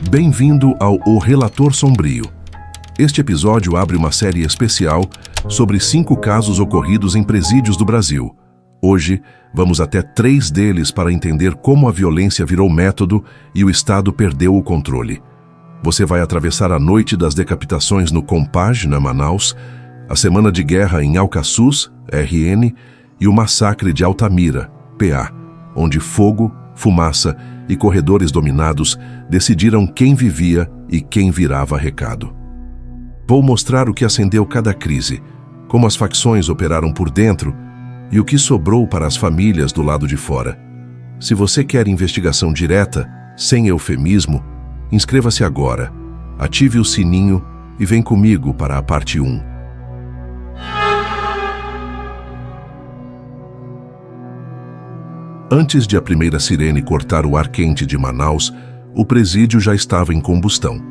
Bem-vindo ao O Relator Sombrio. Este episódio abre uma série especial sobre 5 casos ocorridos em presídios do Brasil. Hoje, vamos até 3 deles para entender como a violência virou método e o Estado perdeu o controle. Você vai atravessar a noite das decapitações no Compage, na Manaus, a semana de guerra em Alcaçuz, RN, e o massacre de Altamira, PA, onde fogo, fumaça e corredores dominados decidiram quem vivia e quem virava recado. Vou mostrar o que acendeu cada crise, como as facções operaram por dentro e o que sobrou para as famílias do lado de fora. Se você quer investigação direta, sem eufemismo, inscreva-se agora, ative o sininho e vem comigo para a parte 1. Antes de a primeira sirene cortar o ar quente de Manaus, o presídio já estava em combustão.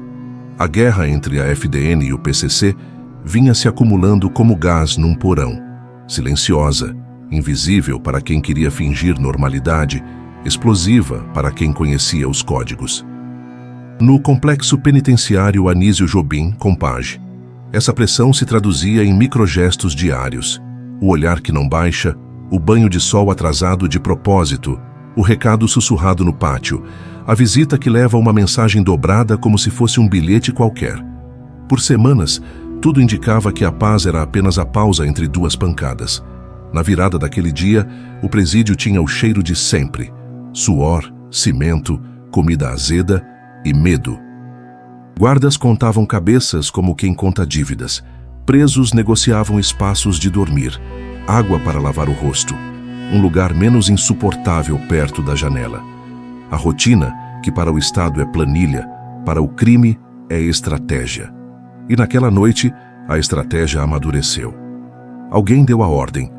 A guerra entre a FDN e o PCC vinha se acumulando como gás num porão, silenciosa, invisível para quem queria fingir normalidade, explosiva para quem conhecia os códigos. No complexo penitenciário Anísio Jobim, Compage, essa pressão se traduzia em microgestos diários, o olhar que não baixa, o banho de sol atrasado de propósito, o recado sussurrado no pátio, a visita que leva uma mensagem dobrada como se fosse um bilhete qualquer. Por semanas, tudo indicava que a paz era apenas a pausa entre 2 pancadas. Na virada daquele dia, o presídio tinha o cheiro de sempre: suor, cimento, comida azeda e medo. Guardas contavam cabeças como quem conta dívidas. Presos negociavam espaços de dormir, água para lavar o rosto, um lugar menos insuportável perto da janela. A rotina, que para o Estado é planilha, para o crime é estratégia. E naquela noite, a estratégia amadureceu. Alguém deu a ordem,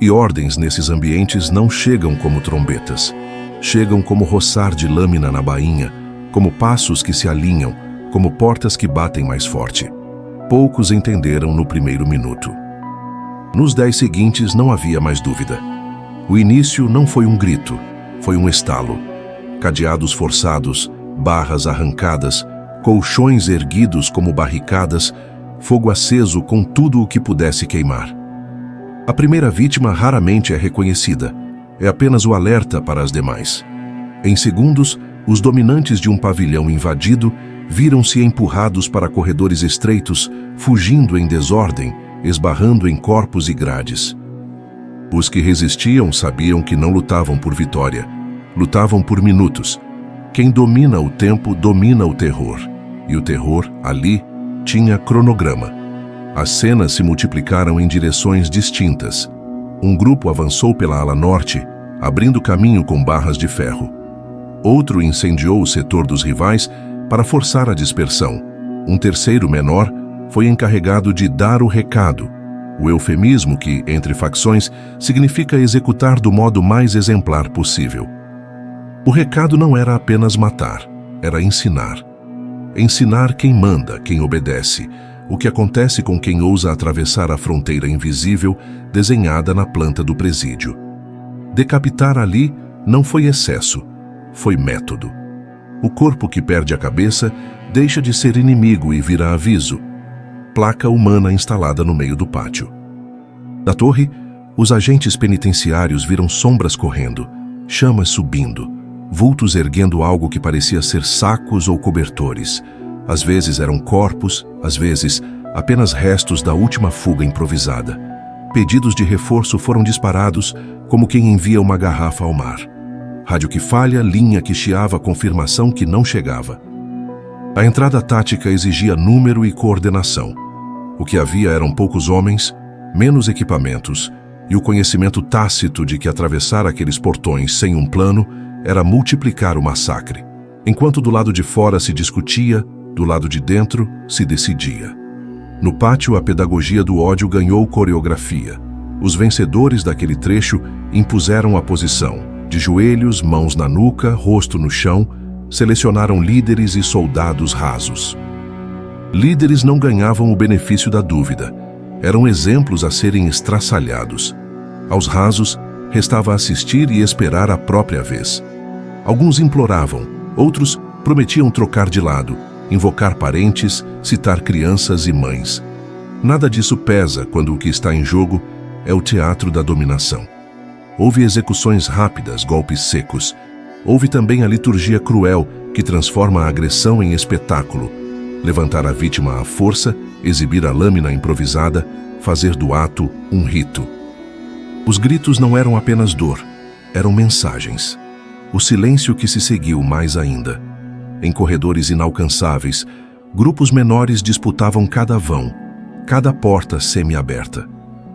e ordens nesses ambientes não chegam como trombetas. Chegam como roçar de lâmina na bainha, como passos que se alinham, como portas que batem mais forte. Poucos entenderam no primeiro minuto. Nos 10 seguintes não havia mais dúvida. O início não foi um grito, foi um estalo. Cadeados forçados, barras arrancadas, colchões erguidos como barricadas, fogo aceso com tudo o que pudesse queimar. A primeira vítima raramente é reconhecida, é apenas o alerta para as demais. Em segundos, os dominantes de um pavilhão invadido viram-se empurrados para corredores estreitos, fugindo em desordem, esbarrando em corpos e grades. Os que resistiam sabiam que não lutavam por vitória, lutavam por minutos. Quem domina o tempo domina o terror, e o terror, ali, tinha cronograma. As cenas se multiplicaram em direções distintas. Um grupo avançou pela ala norte, abrindo caminho com barras de ferro. Outro incendiou o setor dos rivais para forçar a dispersão. Um terceiro menor foi encarregado de dar o recado, o eufemismo que, entre facções, significa executar do modo mais exemplar possível. O recado não era apenas matar, era ensinar. Ensinar quem manda, quem obedece, o que acontece com quem ousa atravessar a fronteira invisível desenhada na planta do presídio. Decapitar ali não foi excesso, foi método. O corpo que perde a cabeça deixa de ser inimigo e vira aviso. Placa humana instalada no meio do pátio. Da torre, os agentes penitenciários viram sombras correndo, chamas subindo, vultos erguendo algo que parecia ser sacos ou cobertores. Às vezes eram corpos, às vezes apenas restos da última fuga improvisada. Pedidos de reforço foram disparados como quem envia uma garrafa ao mar. Rádio que falha, linha que chiava, confirmação que não chegava. A entrada tática exigia número e coordenação. O que havia eram poucos homens, menos equipamentos e o conhecimento tácito de que atravessar aqueles portões sem um plano era multiplicar o massacre. Enquanto do lado de fora se discutia, do lado de dentro se decidia. No pátio, a pedagogia do ódio ganhou coreografia. Os vencedores daquele trecho impuseram a posição. De joelhos, mãos na nuca, rosto no chão, selecionaram líderes e soldados rasos. Líderes não ganhavam o benefício da dúvida. Eram exemplos a serem estraçalhados. Aos rasos, restava assistir e esperar a própria vez. Alguns imploravam, outros Prometiam trocar de lado, invocar parentes, citar crianças e mães. Nada disso pesa quando o que está em jogo é o teatro da dominação. Houve execuções rápidas, golpes secos. Houve também a liturgia cruel que transforma a agressão em espetáculo. Levantar a vítima à força, exibir a lâmina improvisada, fazer do ato um rito. Os gritos não eram apenas dor, eram mensagens. O silêncio que se seguiu mais ainda. Em corredores inalcançáveis, grupos menores disputavam cada vão, cada porta semi-aberta.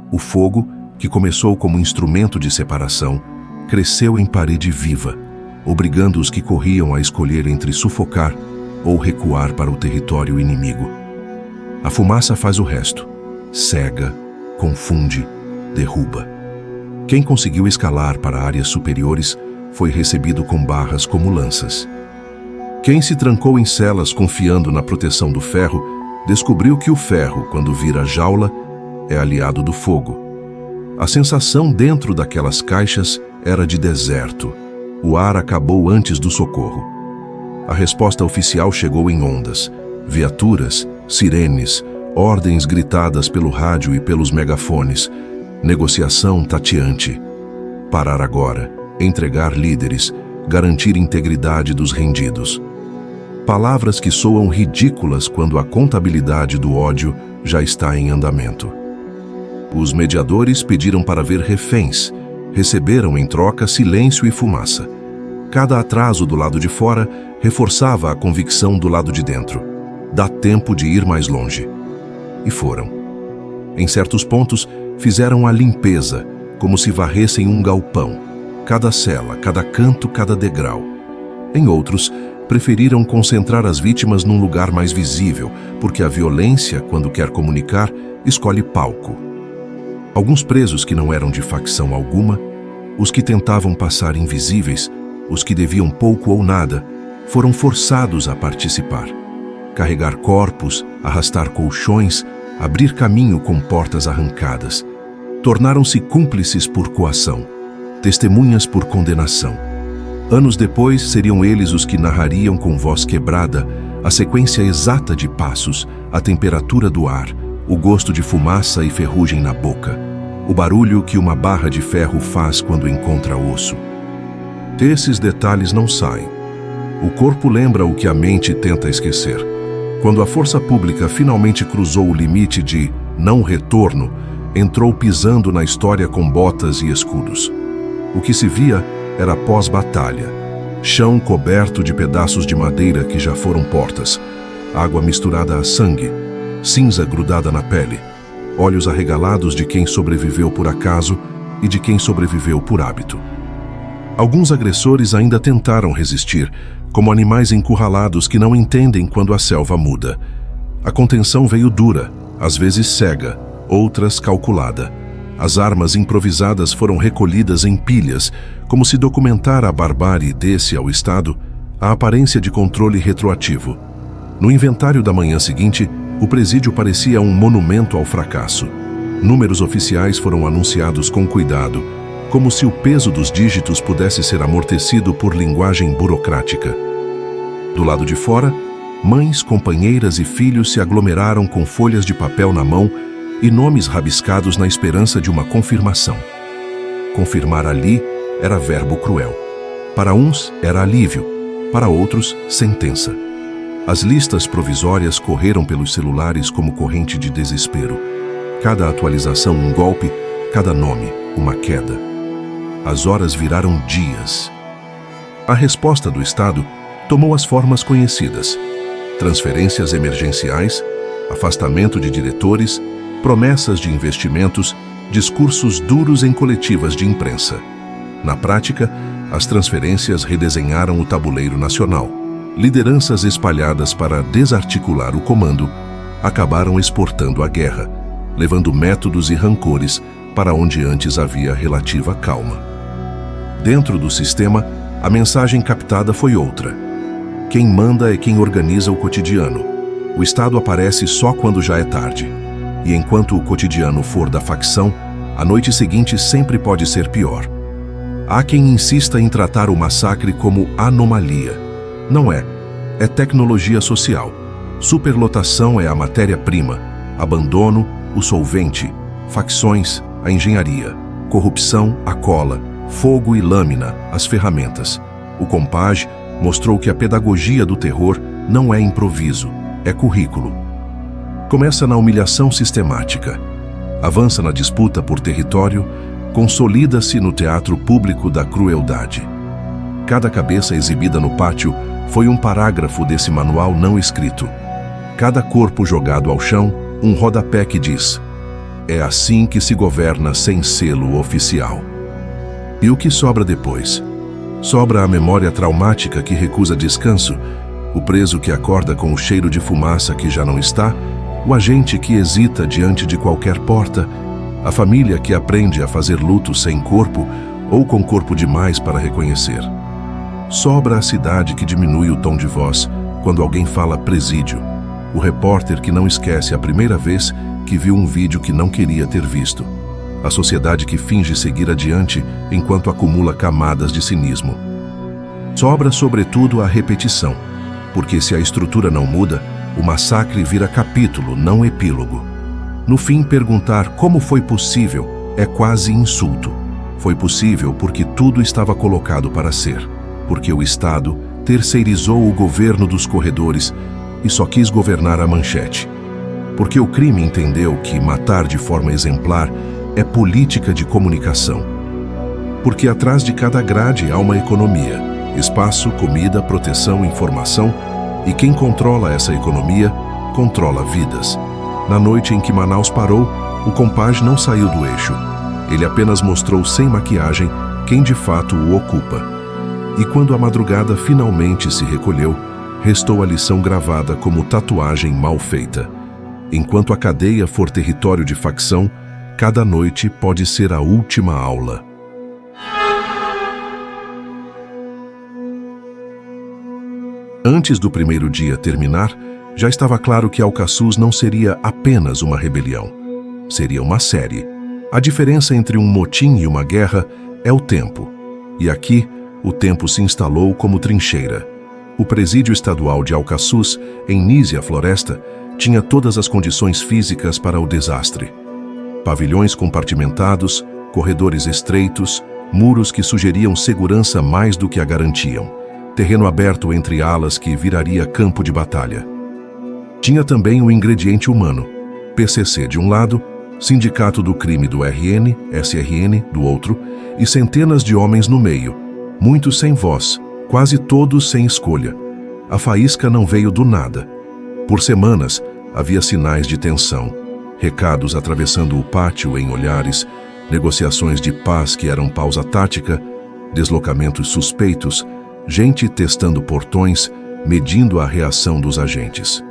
O fogo, que começou como instrumento de separação, cresceu em parede viva, obrigando os que corriam a escolher entre sufocar ou recuar para o território inimigo. A fumaça faz o resto. Cega, confunde, derruba. Quem conseguiu escalar para áreas superiores foi recebido com barras como lanças. Quem se trancou em celas confiando na proteção do ferro, descobriu que o ferro, quando vira jaula, é aliado do fogo. A sensação dentro daquelas caixas era de deserto. O ar acabou antes do socorro. A resposta oficial chegou em ondas. Viaturas, sirenes, ordens gritadas pelo rádio e pelos megafones. Negociação tateante. Parar agora, entregar líderes, garantir integridade dos rendidos. Palavras que soam ridículas quando a contabilidade do ódio já está em andamento. Os mediadores pediram para ver reféns, receberam em troca silêncio e fumaça. Cada atraso do lado de fora reforçava a convicção do lado de dentro. Dá tempo de ir mais longe. E foram. Em certos pontos, fizeram a limpeza, como se varressem um galpão. Cada cela, cada canto, cada degrau. Em outros, preferiram concentrar as vítimas num lugar mais visível, porque a violência, quando quer comunicar, escolhe palco. Alguns presos que não eram de facção alguma, os que tentavam passar invisíveis, os que deviam pouco ou nada, foram forçados a participar. Carregar corpos, arrastar colchões, abrir caminho com portas arrancadas. Tornaram-se cúmplices por coação, testemunhas por condenação. Anos depois, seriam eles os que narrariam com voz quebrada a sequência exata de passos, a temperatura do ar, o gosto de fumaça e ferrugem na boca, o barulho que uma barra de ferro faz quando encontra osso. Esses detalhes não saem. O corpo lembra o que a mente tenta esquecer. Quando a força pública finalmente cruzou o limite de não retorno, entrou pisando na história com botas e escudos. O que se via era pós-batalha. Chão coberto de pedaços de madeira que já foram portas, água misturada a sangue, cinza grudada na pele, olhos arregalados de quem sobreviveu por acaso e de quem sobreviveu por hábito. Alguns agressores ainda tentaram resistir, como animais encurralados que não entendem quando a selva muda. A contenção veio dura, às vezes cega, outras calculada. As armas improvisadas foram recolhidas em pilhas, como se documentar a barbárie desse ao Estado a aparência de controle retroativo. No inventário da manhã seguinte, o presídio parecia um monumento ao fracasso. Números oficiais foram anunciados com cuidado, como se o peso dos dígitos pudesse ser amortecido por linguagem burocrática. Do lado de fora, mães, companheiras e filhos se aglomeraram com folhas de papel na mão e nomes rabiscados na esperança de uma confirmação. Confirmar ali era verbo cruel. Para uns era alívio, para outros sentença. As listas provisórias correram pelos celulares como corrente de desespero. Cada atualização um golpe, cada nome uma queda. As horas viraram dias. A resposta do Estado tomou as formas conhecidas: transferências emergenciais, afastamento de diretores, promessas de investimentos, discursos duros em coletivas de imprensa. Na prática, as transferências redesenharam o tabuleiro nacional. Lideranças espalhadas para desarticular o comando acabaram exportando a guerra, levando métodos e rancores para onde antes havia relativa calma. Dentro do sistema, a mensagem captada foi outra. Quem manda é quem organiza o cotidiano. O Estado aparece só quando já é tarde. E enquanto o cotidiano for da facção, a noite seguinte sempre pode ser pior. Há quem insista em tratar o massacre como anomalia. Não é. é tecnologia social. Superlotação é a matéria-prima. Abandono, o solvente. Facções, a engenharia. Corrupção, a cola. Fogo e lâmina, as ferramentas. O Compage mostrou que a pedagogia do terror não é improviso, é currículo. Começa na humilhação sistemática. Avança na disputa por território, consolida-se no teatro público da crueldade. Cada cabeça exibida no pátio foi um parágrafo desse manual não escrito. Cada corpo jogado ao chão, um rodapé que diz: é assim que se governa sem selo oficial. E o que sobra depois? Sobra a memória traumática que recusa descanso, o preso que acorda com o cheiro de fumaça que já não está, o agente que hesita diante de qualquer porta, a família que aprende a fazer luto sem corpo ou com corpo demais para reconhecer. Sobra a cidade que diminui o tom de voz quando alguém fala presídio, o repórter que não esquece a primeira vez que viu um vídeo que não queria ter visto, a sociedade que finge seguir adiante enquanto acumula camadas de cinismo. Sobra, sobretudo, a repetição, porque se a estrutura não muda, o massacre vira capítulo, não epílogo. No fim, perguntar como foi possível é quase insulto. Foi possível porque tudo estava colocado para ser, porque o Estado terceirizou o governo dos corredores e só quis governar a manchete. Porque o crime entendeu que matar de forma exemplar é política de comunicação. Porque atrás de cada grade há uma economia, espaço, comida, proteção, informação, e quem controla essa economia, controla vidas. Na noite em que Manaus parou, o Compage não saiu do eixo. Ele apenas mostrou sem maquiagem quem de fato o ocupa. E quando a madrugada finalmente se recolheu, restou a lição gravada como tatuagem mal feita. Enquanto a cadeia for território de facção, cada noite pode ser a última aula. Antes do primeiro dia terminar, já estava claro que Alcaçuz não seria apenas uma rebelião. Seria uma série. A diferença entre um motim e uma guerra é o tempo. E aqui, o tempo se instalou como trincheira. O presídio estadual de Alcaçuz, em Nísia Floresta, tinha todas as condições físicas para o desastre. Pavilhões compartimentados, corredores estreitos, muros que sugeriam segurança mais do que a garantiam, terreno aberto entre alas que viraria campo de batalha. Tinha também o ingrediente humano, PCC de um lado, Sindicato do Crime do RN, SRN do outro, e centenas de homens no meio, muitos sem voz, quase todos sem escolha. A faísca não veio do nada. Por semanas, havia sinais de tensão, recados atravessando o pátio em olhares, negociações de paz que eram pausa tática, deslocamentos suspeitos, gente testando portões, medindo a reação dos agentes.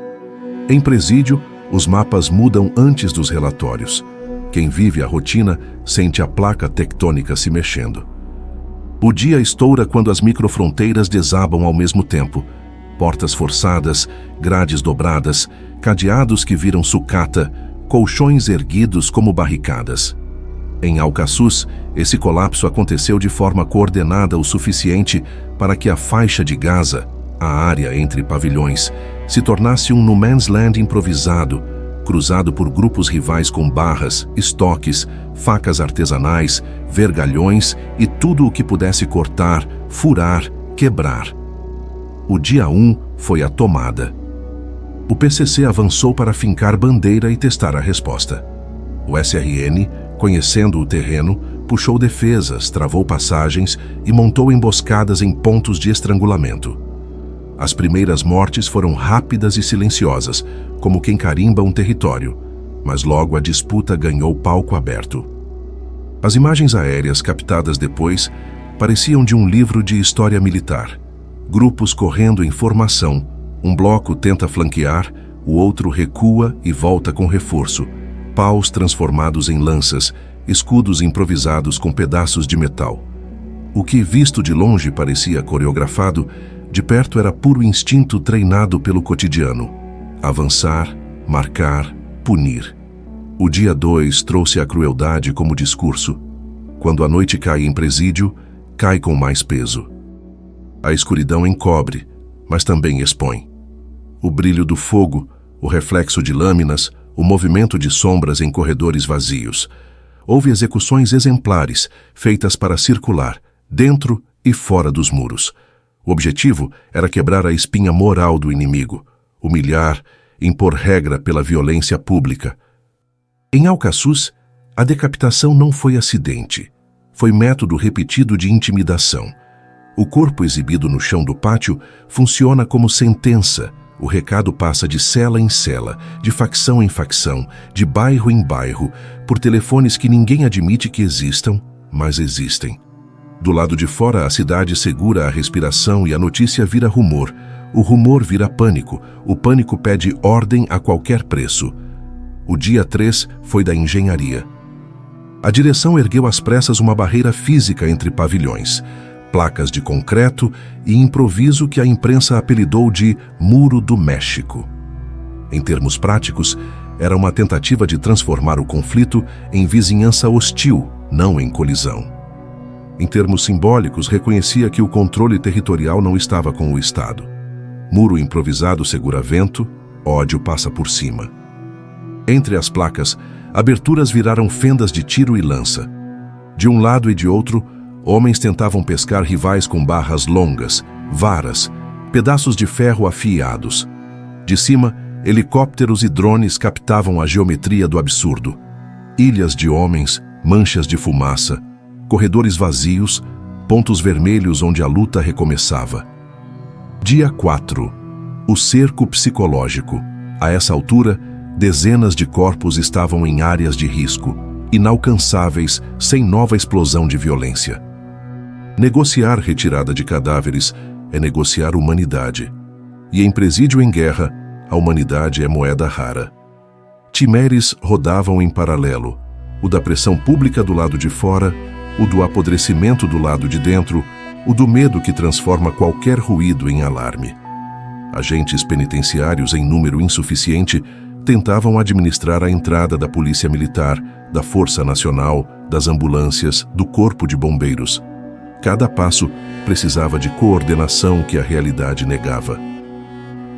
Em presídio, os mapas mudam antes dos relatórios. Quem vive a rotina sente a placa tectônica se mexendo. O dia estoura quando as microfronteiras desabam ao mesmo tempo. Portas forçadas, grades dobradas, cadeados que viram sucata, colchões erguidos como barricadas. Em Alcaçuz, esse colapso aconteceu de forma coordenada o suficiente para que a faixa de Gaza, a área entre pavilhões, se tornasse um no man's land improvisado, cruzado por grupos rivais com barras, estoques, facas artesanais, vergalhões e tudo o que pudesse cortar, furar, quebrar. O dia 1 foi a tomada. O PCC avançou para fincar bandeira e testar a resposta. O SRN, conhecendo o terreno, puxou defesas, travou passagens e montou emboscadas em pontos de estrangulamento. As primeiras mortes foram rápidas e silenciosas, como quem carimba um território, mas logo a disputa ganhou palco aberto. As imagens aéreas captadas depois pareciam de um livro de história militar. Grupos correndo em formação, um bloco tenta flanquear, o outro recua e volta com reforço, paus transformados em lanças, escudos improvisados com pedaços de metal. O que, visto de longe, parecia coreografado, de perto era puro instinto treinado pelo cotidiano. Avançar, marcar, punir. O dia 2 trouxe a crueldade como discurso. Quando a noite cai em presídio, cai com mais peso. A escuridão encobre, mas também expõe. O brilho do fogo, o reflexo de lâminas, o movimento de sombras em corredores vazios. Houve execuções exemplares, feitas para circular, dentro e fora dos muros. O objetivo era quebrar a espinha moral do inimigo, humilhar, impor regra pela violência pública. Em Alcaçuz, a decapitação não foi acidente. Foi método repetido de intimidação. O corpo exibido no chão do pátio funciona como sentença. O recado passa de cela em cela, de facção em facção, de bairro em bairro, por telefones que ninguém admite que existam, mas existem. Do lado de fora, a cidade segura a respiração e a notícia vira rumor. O rumor vira pânico. O pânico pede ordem a qualquer preço. O dia 3 foi da engenharia. A direção ergueu às pressas uma barreira física entre pavilhões, placas de concreto e improviso que a imprensa apelidou de Muro do México. Em termos práticos, era uma tentativa de transformar o conflito em vizinhança hostil, não em colisão. Em termos simbólicos, reconhecia que o controle territorial não estava com o Estado. Muro improvisado segura vento, ódio passa por cima. Entre as placas, aberturas viraram fendas de tiro e lança. De um lado e de outro, homens tentavam pescar rivais com barras longas, varas, pedaços de ferro afiados. De cima, helicópteros e drones captavam a geometria do absurdo. Ilhas de homens, manchas de fumaça, corredores vazios, pontos vermelhos onde a luta recomeçava. Dia 4. O cerco psicológico. A essa altura, dezenas de corpos estavam em áreas de risco, inalcançáveis, sem nova explosão de violência. Negociar retirada de cadáveres é negociar humanidade. E em presídio em guerra, a humanidade é moeda rara. Timeres rodavam em paralelo, o da pressão pública do lado de fora, o do apodrecimento do lado de dentro, o do medo que transforma qualquer ruído em alarme. Agentes penitenciários em número insuficiente tentavam administrar a entrada da Polícia Militar, da Força Nacional, das ambulâncias, do Corpo de Bombeiros. Cada passo precisava de coordenação que a realidade negava.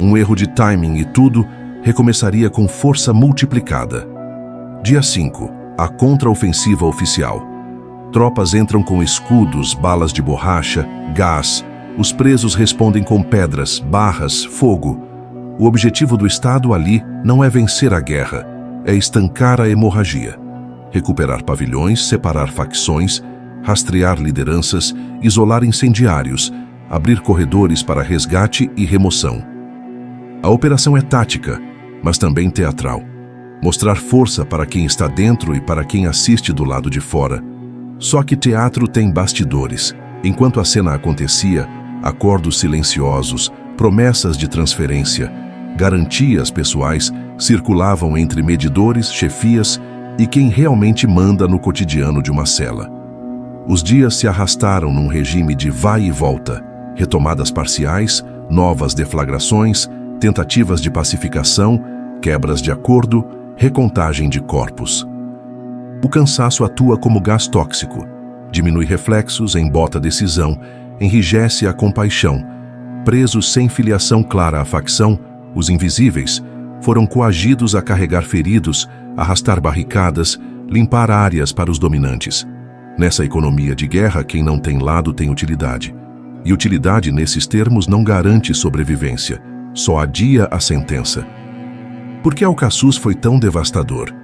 Um erro de timing e tudo recomeçaria com força multiplicada. Dia 5. A contraofensiva oficial. Tropas entram com escudos, balas de borracha, gás. Os presos respondem com pedras, barras, fogo. O objetivo do Estado ali não é vencer a guerra, é estancar a hemorragia. Recuperar pavilhões, separar facções, rastrear lideranças, isolar incendiários, abrir corredores para resgate e remoção. A operação é tática, mas também teatral. Mostrar força para quem está dentro e para quem assiste do lado de fora. Só que teatro tem bastidores. Enquanto a cena acontecia, acordos silenciosos, promessas de transferência, garantias pessoais circulavam entre medidores, chefias e quem realmente manda no cotidiano de uma cela. Os dias se arrastaram num regime de vai e volta, retomadas parciais, novas deflagrações, tentativas de pacificação, quebras de acordo, recontagem de corpos. O cansaço atua como gás tóxico, diminui reflexos, embota decisão, enrijece a compaixão. Presos sem filiação clara à facção, os invisíveis, foram coagidos a carregar feridos, arrastar barricadas, limpar áreas para os dominantes. Nessa economia de guerra, quem não tem lado tem utilidade. E utilidade, nesses termos, não garante sobrevivência, só adia a sentença. Por que Alcaçuz foi tão devastador?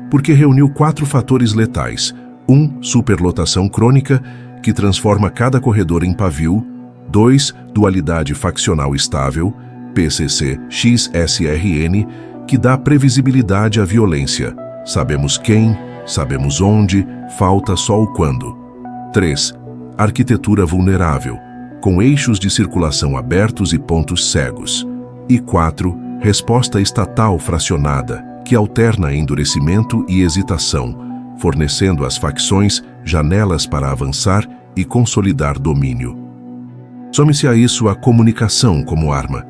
Porque reuniu 4 fatores letais. 1. Superlotação crônica, que transforma cada corredor em pavio. 2. Dualidade faccional estável, PCC-XSRN, que dá previsibilidade à violência. Sabemos quem, sabemos onde, falta só o quando. 3. Arquitetura vulnerável, com eixos de circulação abertos e pontos cegos. E 4. Resposta estatal fracionada, que alterna endurecimento e hesitação, fornecendo às facções janelas para avançar e consolidar domínio. Some-se a isso a comunicação como arma.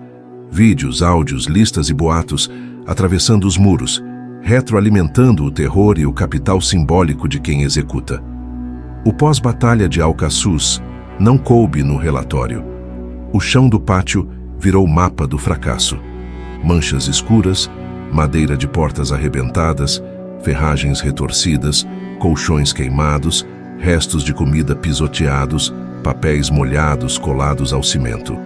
Vídeos, áudios, listas e boatos atravessando os muros, retroalimentando o terror e o capital simbólico de quem executa. O pós-batalha de Alcaçuz não coube no relatório. O chão do pátio virou mapa do fracasso. Manchas escuras, madeira de portas arrebentadas, ferragens retorcidas, colchões queimados, restos de comida pisoteados, papéis molhados colados ao cimento.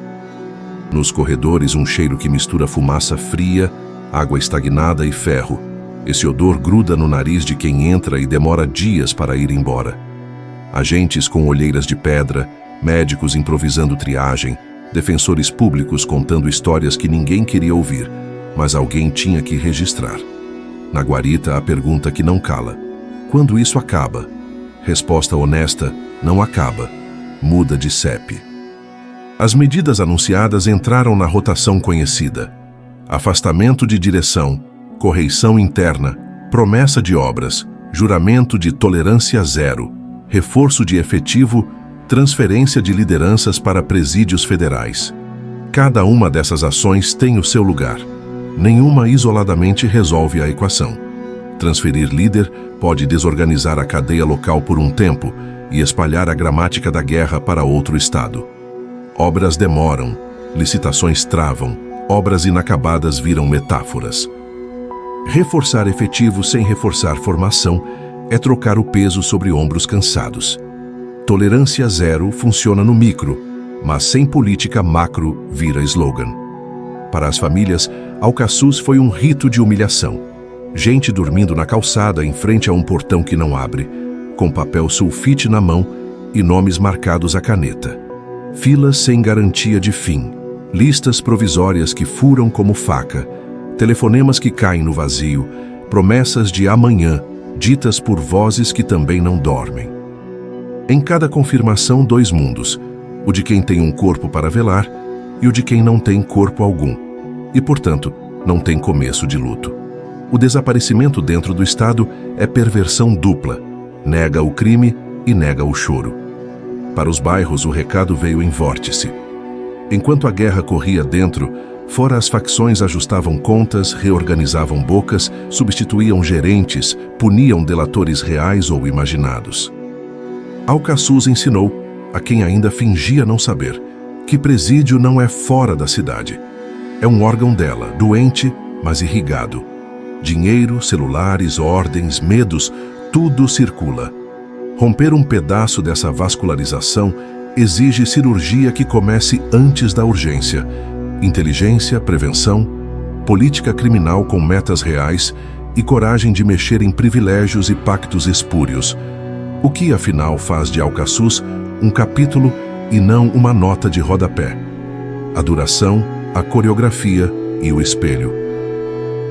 Nos corredores, um cheiro que mistura fumaça fria, água estagnada e ferro. Esse odor gruda no nariz de quem entra e demora dias para ir embora. Agentes com olheiras de pedra, médicos improvisando triagem, defensores públicos contando histórias que ninguém queria ouvir, mas alguém tinha que registrar. Na guarita, a pergunta que não cala: quando isso acaba? Resposta honesta: não acaba. Muda de CEP. As medidas anunciadas entraram na rotação conhecida: afastamento de direção, correição interna, promessa de obras, juramento de tolerância zero, reforço de efetivo, transferência de lideranças para presídios federais. Cada uma dessas ações tem o seu lugar. Nenhuma isoladamente resolve a equação. Transferir líder pode desorganizar a cadeia local por um tempo e espalhar a gramática da guerra para outro estado. Obras demoram, licitações travam, obras inacabadas viram metáforas. Reforçar efetivo sem reforçar formação é trocar o peso sobre ombros cansados. Tolerância zero funciona no micro, mas sem política macro vira slogan. Para as famílias, Alcaçuz foi um rito de humilhação. Gente dormindo na calçada em frente a um portão que não abre, com papel sulfite na mão e nomes marcados à caneta. Filas sem garantia de fim, listas provisórias que furam como faca, telefonemas que caem no vazio, promessas de amanhã, ditas por vozes que também não dormem. Em cada confirmação, dois mundos: o de quem tem um corpo para velar e o de quem não tem corpo algum, e, portanto, não tem começo de luto. O desaparecimento dentro do Estado é perversão dupla: nega o crime e nega o choro. Para os bairros, o recado veio em vórtice. Enquanto a guerra corria dentro, fora as facções ajustavam contas, reorganizavam bocas, substituíam gerentes, puniam delatores reais ou imaginados. Alcaçuz ensinou, a quem ainda fingia não saber, que presídio não é fora da cidade. É um órgão dela, doente, mas irrigado. Dinheiro, celulares, ordens, medos, tudo circula. Romper um pedaço dessa vascularização exige cirurgia que comece antes da urgência. Inteligência, prevenção, política criminal com metas reais e coragem de mexer em privilégios e pactos espúrios. O que, afinal, faz de Alcaçuz um capítulo e não uma nota de rodapé? A duração, a coreografia e o espelho.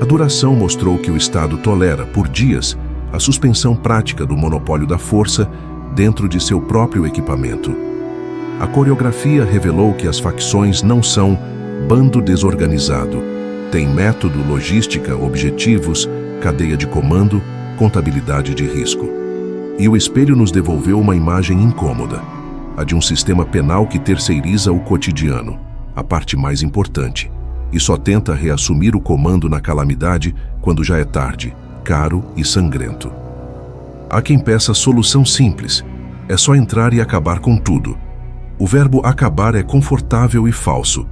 A duração mostrou que o Estado tolera, por dias, a suspensão prática do monopólio da força dentro de seu próprio equipamento. A coreografia revelou que as facções não são bando desorganizado. Tem método, logística, objetivos, cadeia de comando, contabilidade de risco. E o espelho nos devolveu uma imagem incômoda, a de um sistema penal que terceiriza o cotidiano, a parte mais importante, e só tenta reassumir o comando na calamidade quando já é tarde, caro e sangrento. Há quem peça solução simples: é só entrar e acabar com tudo. O verbo acabar é confortável e falso.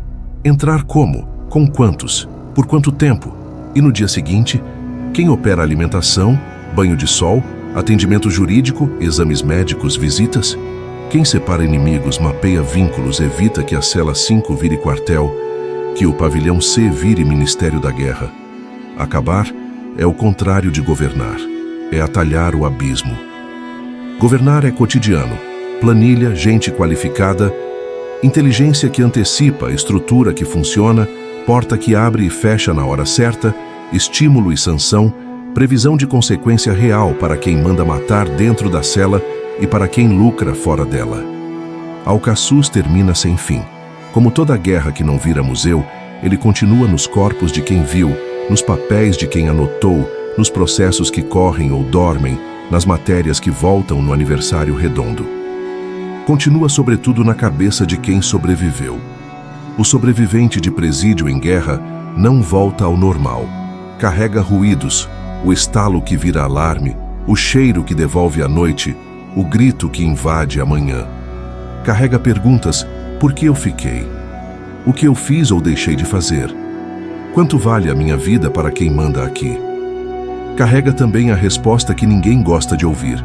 Entrar como? Com quantos? Por quanto tempo? E no dia seguinte, quem opera alimentação, banho de sol, atendimento jurídico, exames médicos, visitas? Quem separa inimigos, mapeia vínculos, evita que a cela 5 vire quartel, que o pavilhão C vire Ministério da Guerra? Acabar é o contrário de governar, é atalhar o abismo. Governar é cotidiano, planilha, gente qualificada, inteligência que antecipa, estrutura que funciona, porta que abre e fecha na hora certa, estímulo e sanção, previsão de consequência real para quem manda matar dentro da cela e para quem lucra fora dela. Alcaçuz termina sem fim. Como toda guerra que não vira museu, ele continua nos corpos de quem viu, nos papéis de quem anotou, nos processos que correm ou dormem, nas matérias que voltam no aniversário redondo. Continua sobretudo na cabeça de quem sobreviveu. O sobrevivente de presídio em guerra não volta ao normal. Carrega ruídos, o estalo que vira alarme, o cheiro que devolve a noite, o grito que invade a manhã. Carrega perguntas: por que eu fiquei? O que eu fiz ou deixei de fazer? Quanto vale a minha vida para quem manda aqui? Carrega também a resposta que ninguém gosta de ouvir.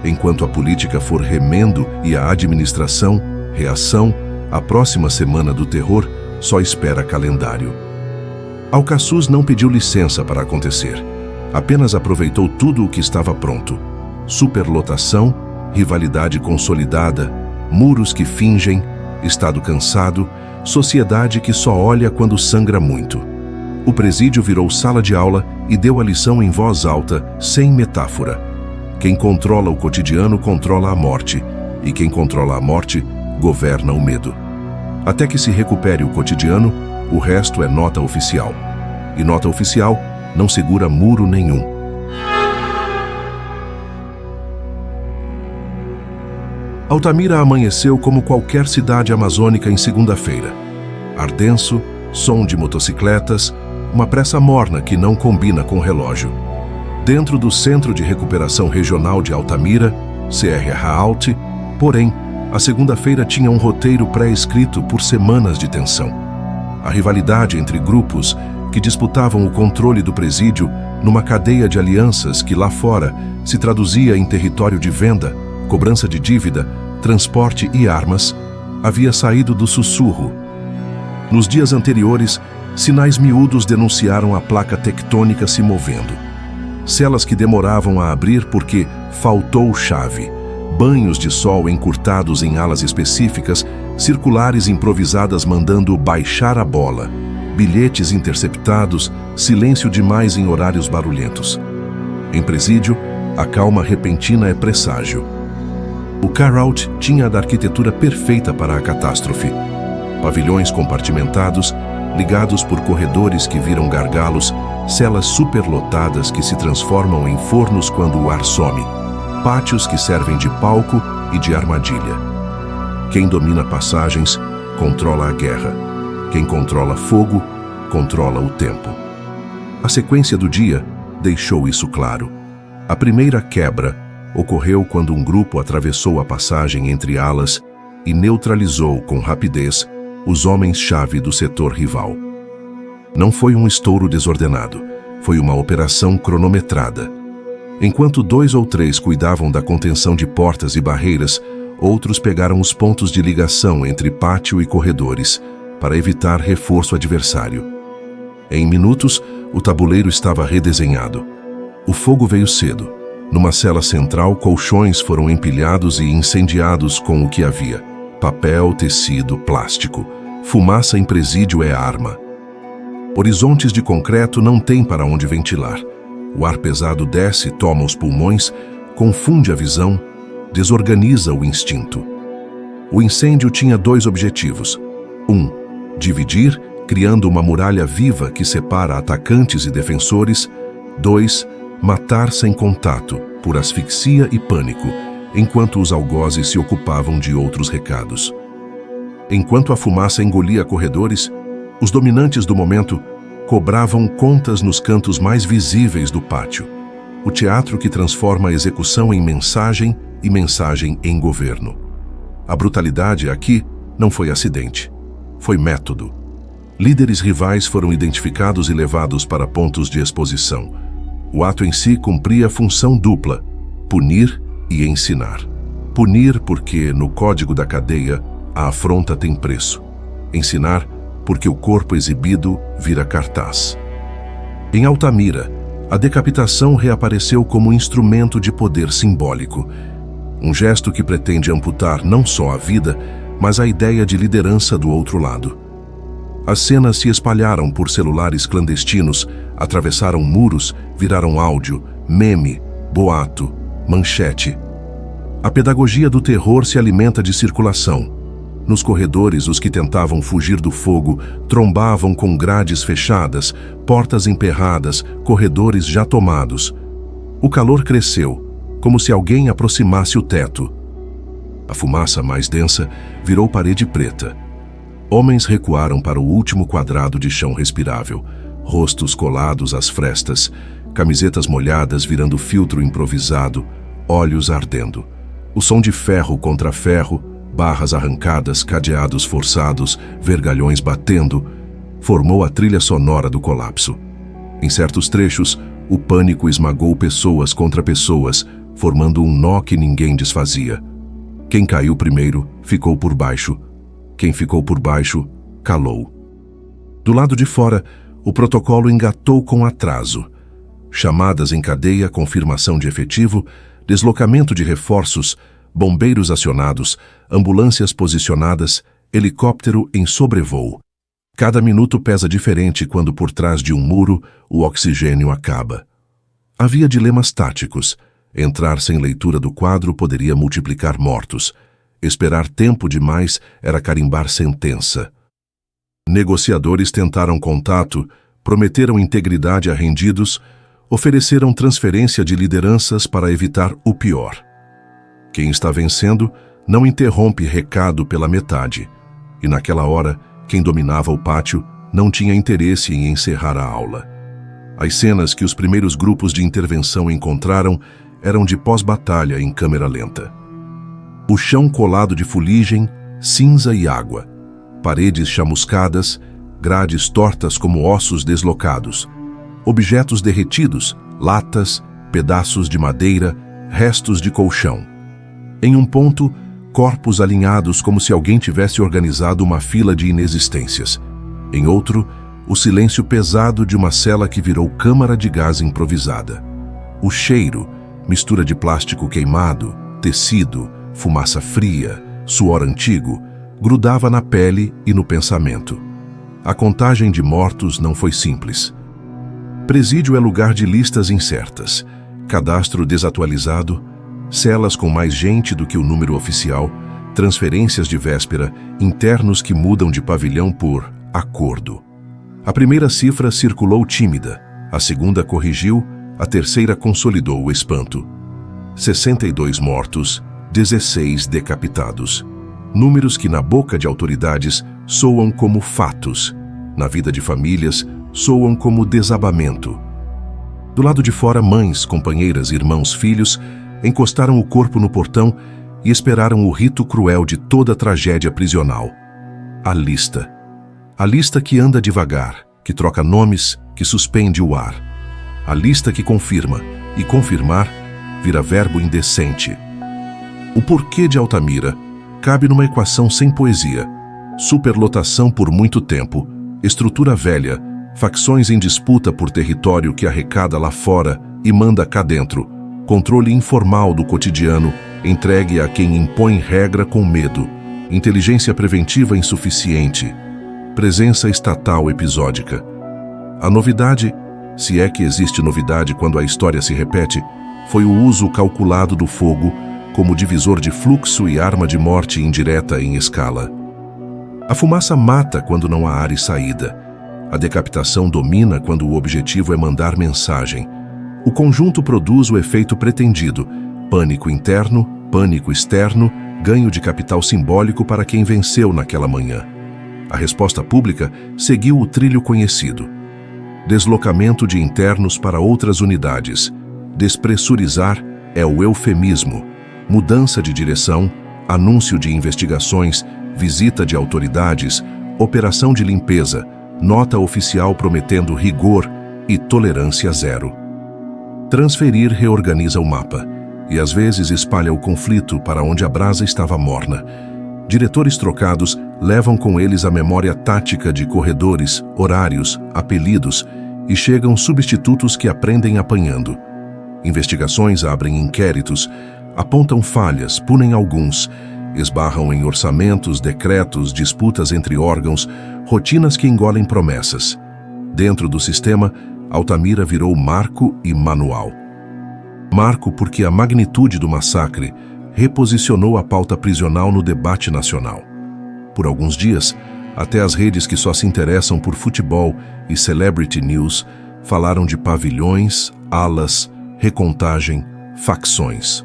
Enquanto a política for remendo e a administração, reação, a próxima semana do terror só espera calendário. Alcaçuz não pediu licença para acontecer. Apenas aproveitou tudo o que estava pronto. Superlotação, rivalidade consolidada, muros que fingem, estado cansado, sociedade que só olha quando sangra muito. O presídio virou sala de aula e deu a lição em voz alta, sem metáfora. Quem controla o cotidiano controla a morte, e quem controla a morte governa o medo. Até que se recupere o cotidiano, o resto é nota oficial. E nota oficial não segura muro nenhum. Altamira amanheceu como qualquer cidade amazônica em segunda-feira. Ar denso, som de motocicletas, uma pressa morna que não combina com o relógio. Dentro do Centro de Recuperação Regional de Altamira, CRHALT, porém, a segunda-feira tinha um roteiro pré-escrito por semanas de tensão. A rivalidade entre grupos que disputavam o controle do presídio numa cadeia de alianças que lá fora se traduzia em território de venda, cobrança de dívida, transporte e armas, havia saído do sussurro. Nos dias anteriores, sinais miúdos denunciaram a placa tectônica se movendo. Celas que demoravam a abrir porque faltou chave, banhos de sol encurtados em alas específicas, circulares improvisadas mandando baixar a bola, bilhetes interceptados, silêncio demais em horários barulhentos. Em presídio, a calma repentina é presságio. O CRHALT tinha a da arquitetura perfeita para a catástrofe. Pavilhões compartimentados, ligados por corredores que viram gargalos, celas superlotadas que se transformam em fornos quando o ar some, pátios que servem de palco e de armadilha. Quem domina passagens, controla a guerra. Quem controla fogo, controla o tempo. A sequência do dia deixou isso claro. A primeira quebra ocorreu quando um grupo atravessou a passagem entre alas e neutralizou com rapidez os homens-chave do setor rival. Não foi um estouro desordenado, foi uma operação cronometrada. Enquanto 2 ou 3 cuidavam da contenção de portas e barreiras, outros pegaram os pontos de ligação entre pátio e corredores, para evitar reforço adversário. Em minutos, o tabuleiro estava redesenhado. O fogo veio cedo. Numa cela central, colchões foram empilhados e incendiados com o que havia: papel, tecido, plástico. Fumaça em presídio é arma. Horizontes de concreto não têm para onde ventilar. O ar pesado desce, toma os pulmões, confunde a visão, desorganiza o instinto. O incêndio tinha 2 objetivos. 1. Dividir, criando uma muralha viva que separa atacantes e defensores. 2. Matar sem contato, por asfixia e pânico, enquanto os algozes se ocupavam de outros recados. Enquanto a fumaça engolia corredores, os dominantes do momento cobravam contas nos cantos mais visíveis do pátio. O teatro que transforma a execução em mensagem e mensagem em governo. A brutalidade aqui não foi acidente, foi método. Líderes rivais foram identificados e levados para pontos de exposição. O ato em si cumpria a função dupla: punir e ensinar. Punir porque, no código da cadeia, a afronta tem preço. Ensinar porque o corpo exibido vira cartaz. Em Altamira, a decapitação reapareceu como instrumento de poder simbólico. Um gesto que pretende amputar não só a vida, mas a ideia de liderança do outro lado. As cenas se espalharam por celulares clandestinos, atravessaram muros, viraram áudio, meme, boato, manchete. A pedagogia do terror se alimenta de circulação. Nos corredores, os que tentavam fugir do fogo trombavam com grades fechadas, portas emperradas, corredores já tomados. O calor cresceu, como se alguém aproximasse o teto. A fumaça mais densa virou parede preta. Homens recuaram para o último quadrado de chão respirável, rostos colados às frestas, camisetas molhadas virando filtro improvisado, olhos ardendo. O som de ferro contra ferro, barras arrancadas, cadeados forçados, vergalhões batendo, formou a trilha sonora do colapso. Em certos trechos, o pânico esmagou pessoas contra pessoas, formando um nó que ninguém desfazia. Quem caiu primeiro ficou por baixo. Quem ficou por baixo, calou. Do lado de fora, o protocolo engatou com atraso. Chamadas em cadeia, confirmação de efetivo, deslocamento de reforços, bombeiros acionados, ambulâncias posicionadas, helicóptero em sobrevoo. Cada minuto pesa diferente quando por trás de um muro o oxigênio acaba. Havia dilemas táticos. Entrar sem leitura do quadro poderia multiplicar mortos. Esperar tempo demais era carimbar sentença. Negociadores tentaram contato, prometeram integridade a rendidos, ofereceram transferência de lideranças para evitar o pior. Quem está vencendo não interrompe recado pela metade. E naquela hora, quem dominava o pátio não tinha interesse em encerrar a aula. As cenas que os primeiros grupos de intervenção encontraram eram de pós-batalha em câmera lenta. O chão colado de fuligem, cinza e água. Paredes chamuscadas, grades tortas como ossos deslocados. Objetos derretidos, latas, pedaços de madeira, restos de colchão. Em um ponto, corpos alinhados como se alguém tivesse organizado uma fila de inexistências. Em outro, o silêncio pesado de uma cela que virou câmara de gás improvisada. O cheiro, mistura de plástico queimado, tecido, fumaça fria, suor antigo, grudava na pele e no pensamento. A contagem de mortos não foi simples. Presídio é lugar de listas incertas, cadastro desatualizado, celas com mais gente do que o número oficial, transferências de véspera, internos que mudam de pavilhão por acordo. A primeira cifra circulou tímida, a segunda corrigiu, a terceira consolidou o espanto. 62 mortos, 16 decapitados. Números que na boca de autoridades soam como fatos, na vida de famílias soam como desabamento. Do lado de fora, mães, companheiras, irmãos, filhos encostaram o corpo no portão e esperaram o rito cruel de toda tragédia prisional. A lista. A lista que anda devagar, que troca nomes, que suspende o ar. A lista que confirma, e confirmar vira verbo indecente. O porquê de Altamira cabe numa equação sem poesia. Superlotação por muito tempo, estrutura velha, facções em disputa por território que arrecada lá fora e manda cá dentro, controle informal do cotidiano, entregue a quem impõe regra com medo, inteligência preventiva insuficiente, presença estatal episódica. A novidade, se é que existe novidade quando a história se repete, foi o uso calculado do fogo como divisor de fluxo e arma de morte indireta em escala. A fumaça mata quando não há ar e saída. A decapitação domina quando o objetivo é mandar mensagem. O conjunto produz o efeito pretendido: pânico interno, pânico externo, ganho de capital simbólico para quem venceu naquela manhã. A resposta pública seguiu o trilho conhecido. Deslocamento de internos para outras unidades. Despressurizar é o eufemismo. Mudança de direção, anúncio de investigações, visita de autoridades, operação de limpeza, nota oficial prometendo rigor e tolerância zero. Transferir reorganiza o mapa e às vezes espalha o conflito para onde a brasa estava morna. Diretores trocados levam com eles a memória tática de corredores, horários, apelidos e chegam substitutos que aprendem apanhando. Investigações abrem inquéritos, apontam falhas, punem alguns, esbarram em orçamentos, decretos, disputas entre órgãos, rotinas que engolem promessas. Dentro do sistema, Altamira virou marco e manual. Marco porque a magnitude do massacre reposicionou a pauta prisional no debate nacional. Por alguns dias, até as redes que só se interessam por futebol e celebrity news falaram de pavilhões, alas, recontagem, facções.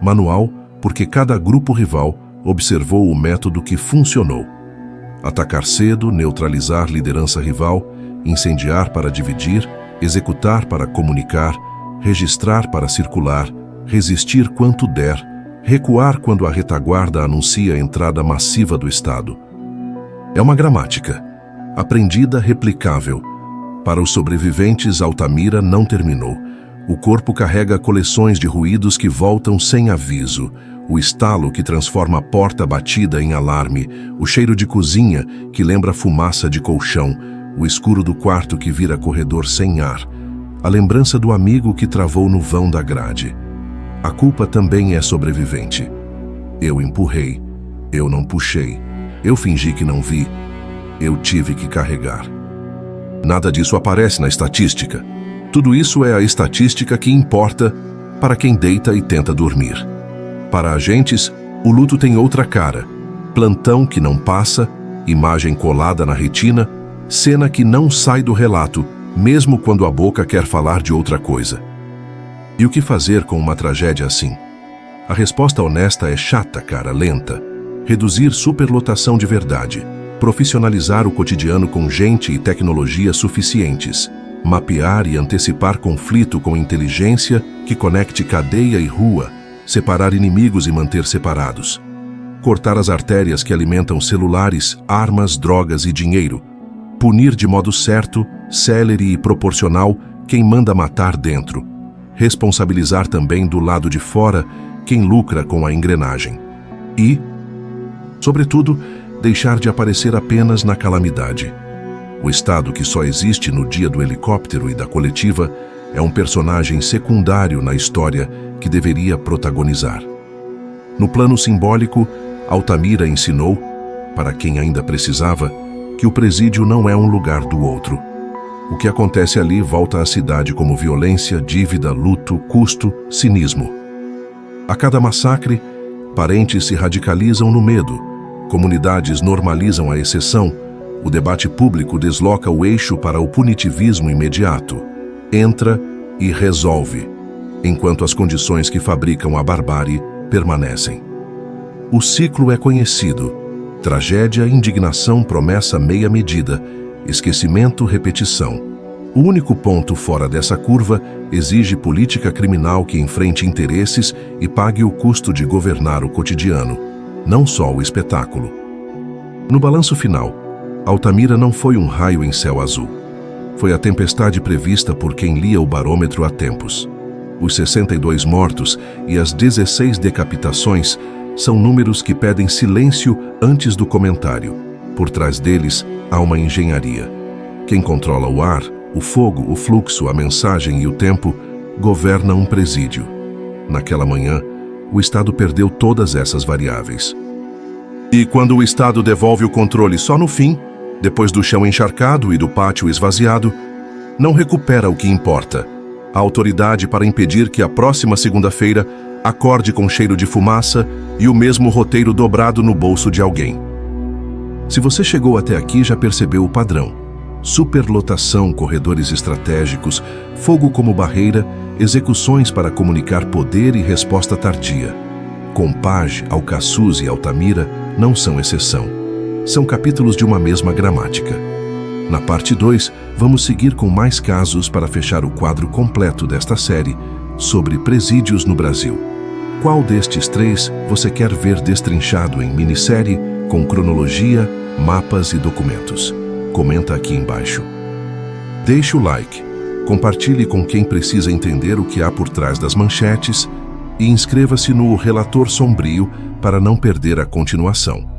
Manual porque cada grupo rival observou o método que funcionou. Atacar cedo, neutralizar liderança rival, incendiar para dividir, executar para comunicar, registrar para circular, resistir quanto der, recuar quando a retaguarda anuncia a entrada massiva do Estado. É uma gramática, aprendida, replicável. Para os sobreviventes, Altamira não terminou. O corpo carrega coleções de ruídos que voltam sem aviso. O estalo que transforma a porta batida em alarme. O cheiro de cozinha que lembra fumaça de colchão. O escuro do quarto que vira corredor sem ar. A lembrança do amigo que travou no vão da grade. A culpa também é sobrevivente. Eu empurrei. Eu não puxei. Eu fingi que não vi. Eu tive que carregar. Nada disso aparece na estatística. Tudo isso é a estatística que importa para quem deita e tenta dormir. Para agentes, o luto tem outra cara. Plantão que não passa, imagem colada na retina, cena que não sai do relato, mesmo quando a boca quer falar de outra coisa. E o que fazer com uma tragédia assim? A resposta honesta é chata, cara, lenta. Reduzir superlotação de verdade. Profissionalizar o cotidiano com gente e tecnologia suficientes. Mapear e antecipar conflito com inteligência que conecte cadeia e rua, separar inimigos e manter separados. Cortar as artérias que alimentam celulares, armas, drogas e dinheiro. Punir de modo certo, célere e proporcional quem manda matar dentro. Responsabilizar também do lado de fora quem lucra com a engrenagem. E, sobretudo, deixar de aparecer apenas na calamidade. O Estado, que só existe no dia do helicóptero e da coletiva, é um personagem secundário na história que deveria protagonizar. No plano simbólico, Altamira ensinou, para quem ainda precisava, que o presídio não é um lugar do outro. O que acontece ali volta à cidade como violência, dívida, luto, custo, cinismo. A cada massacre, parentes se radicalizam no medo, comunidades normalizam a exceção, o debate público desloca o eixo para o punitivismo imediato. Entra e resolve, enquanto as condições que fabricam a barbárie permanecem. O ciclo é conhecido. Tragédia, indignação, promessa, meia medida, esquecimento, repetição. O único ponto fora dessa curva exige política criminal que enfrente interesses e pague o custo de governar o cotidiano, não só o espetáculo. No balanço final, Altamira não foi um raio em céu azul. Foi a tempestade prevista por quem lia o barômetro há tempos. Os 62 mortos e as 16 decapitações são números que pedem silêncio antes do comentário. Por trás deles, há uma engenharia. Quem controla o ar, o fogo, o fluxo, a mensagem e o tempo, governa um presídio. Naquela manhã, o Estado perdeu todas essas variáveis. E quando o Estado devolve o controle só no fim, depois do chão encharcado e do pátio esvaziado, não recupera o que importa: a autoridade para impedir que a próxima segunda-feira acorde com cheiro de fumaça e o mesmo roteiro dobrado no bolso de alguém. Se você chegou até aqui, já percebeu o padrão. Superlotação, corredores estratégicos, fogo como barreira, execuções para comunicar poder e resposta tardia. Compage, Alcaçuz e Altamira não são exceção. São capítulos de uma mesma gramática. Na parte 2, vamos seguir com mais casos para fechar o quadro completo desta série sobre presídios no Brasil. Qual destes 3 você quer ver destrinchado em minissérie com cronologia, mapas e documentos? Comenta aqui embaixo. Deixe o like, compartilhe com quem precisa entender o que há por trás das manchetes e inscreva-se no Relator Sombrio para não perder a continuação.